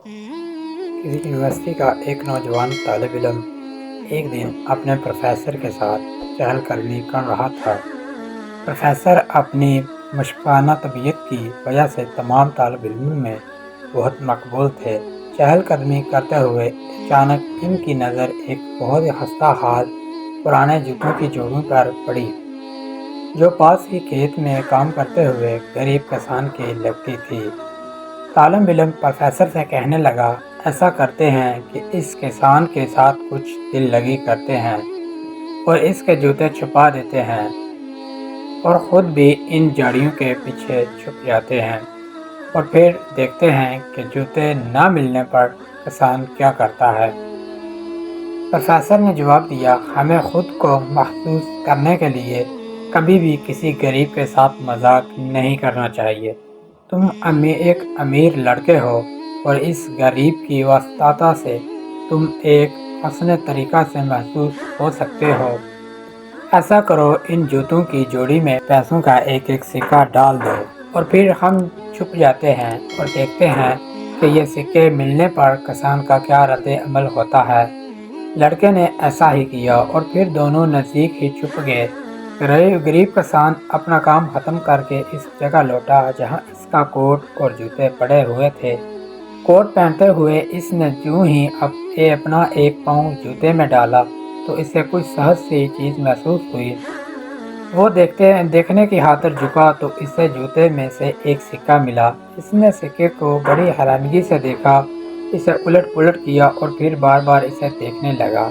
کسی یونیورسٹی کا ایک نوجوان طالب علم ایک دن اپنے پروفیسر کے ساتھ چہل قدمی کر رہا تھا۔ پروفیسر اپنی مشفقانہ طبیعت کی وجہ سے تمام طالب علموں میں بہت مقبول تھے۔ چہل قدمی کرتے ہوئے اچانک ان کی نظر ایک بہت ہی خستہ حال پرانے جوتوں کی جوڑی پر پڑی، جو پاس ہی کھیت میں کام کرتے ہوئے غریب کسان کی لگتی تھی۔ طالب علم پروفیسر سے کہنے لگا، ایسا کرتے ہیں کہ اس کسان کے ساتھ کچھ دل لگی کرتے ہیں اور اس کے جوتے چھپا دیتے ہیں اور خود بھی ان جھاڑیوں کے پیچھے چھپ جاتے ہیں، اور پھر دیکھتے ہیں کہ جوتے نہ ملنے پر کسان کیا کرتا ہے۔ پروفیسر نے جواب دیا، ہمیں خود کو محفوظ کرنے کے لیے کبھی بھی کسی غریب کے ساتھ مذاق نہیں کرنا چاہیے۔ تم ایک امیر لڑکے ہو اور اس غریب کی وسطاء سے تم ایک حسن طریقہ سے محفوظ ہو سکتے ہو۔ ایسا کرو، ان جوتوں کی جوڑی میں پیسوں کا ایک ایک سکہ ڈال دو اور پھر ہم چھپ جاتے ہیں اور دیکھتے ہیں کہ یہ سکے ملنے پر کسان کا کیا رد عمل ہوتا ہے۔ لڑکے نے ایسا ہی کیا اور پھر دونوں نزدیک ہی چھپ گئے۔ غریب کسان اپنا کام ختم کر کے اس جگہ لوٹا جہاں اس کا کوٹ اور جوتے پڑے ہوئے تھے۔ کوٹ پہنتے ہوئے اس نے جوں ہی اپنا ایک پاؤں جوتے میں ڈالا تو اسے کچھ سہج سی چیز محسوس ہوئی۔ وہ دیکھنے کی خاطر جھکا تو اسے جوتے میں سے ایک سکہ ملا۔ اس نے سکے کو بڑی حیرانگی سے دیکھا، اسے الٹ پلٹ کیا اور پھر بار بار اسے دیکھنے لگا۔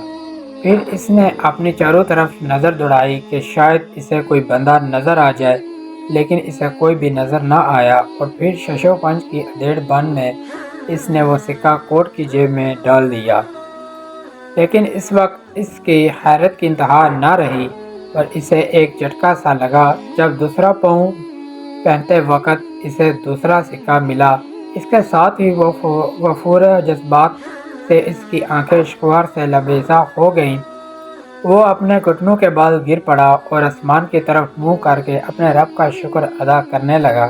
پھر اس نے اپنی چاروں طرف نظر دوڑائی کہ شاید اسے کوئی بندہ نظر آ جائے، لیکن اسے کوئی بھی نظر نہ آیا، اور پھر ششو پنج کی ادھیڑ بن میں اس نے وہ سکہ کوٹ کی جیب میں ڈال دیا۔ لیکن اس وقت اس کی حیرت کی انتہا نہ رہی اور اسے ایک جھٹکا سا لگا جب دوسرا پاؤں پہنتے وقت اسے دوسرا سکہ ملا۔ اس کے ساتھ ہی وفور جذبات سے اس کی آنکھیں اشکبار سے لبریزاں ہو گئیں۔ وہ اپنے گھٹنوں کے بال گر پڑا اور آسمان کی طرف منہ کر کے اپنے رب کا شکر ادا کرنے لگا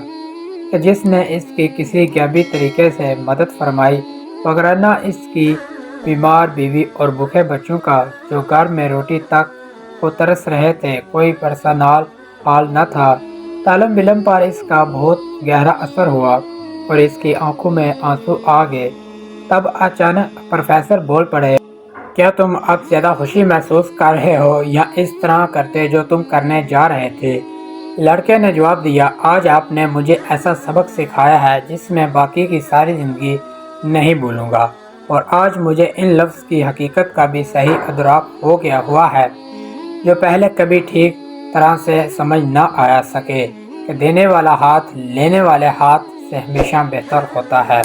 کہ جس نے اس کی کسی غیبی طریقے سے مدد فرمائی، وگرنہ اس کی بیمار بیوی اور بھوکے بچوں کا، جو گھر میں روٹی تک کو ترس رہے تھے، کوئی پرسنال حال نہ تھا۔ طالب علم پر اس کا بہت گہرا اثر ہوا اور اس کی آنکھوں میں آنسو آ گئے۔ تب اچانک پروفیسر بول پڑے، کیا تم اب زیادہ خوشی محسوس کر رہے ہو یا اس طرح کرتے جو تم کرنے جا رہے تھے؟ لڑکے نے جواب دیا، آج آپ نے مجھے ایسا سبق سکھایا ہے جس میں باقی کی ساری زندگی نہیں بھولوں گا، اور آج مجھے ان لفظ کی حقیقت کا بھی صحیح ادراک ہو گیا ہوا ہے، جو پہلے کبھی ٹھیک طرح سے سمجھ نہ آیا سکے، کہ دینے والا ہاتھ لینے والے ہاتھ سے ہمیشہ بہتر ہوتا ہے۔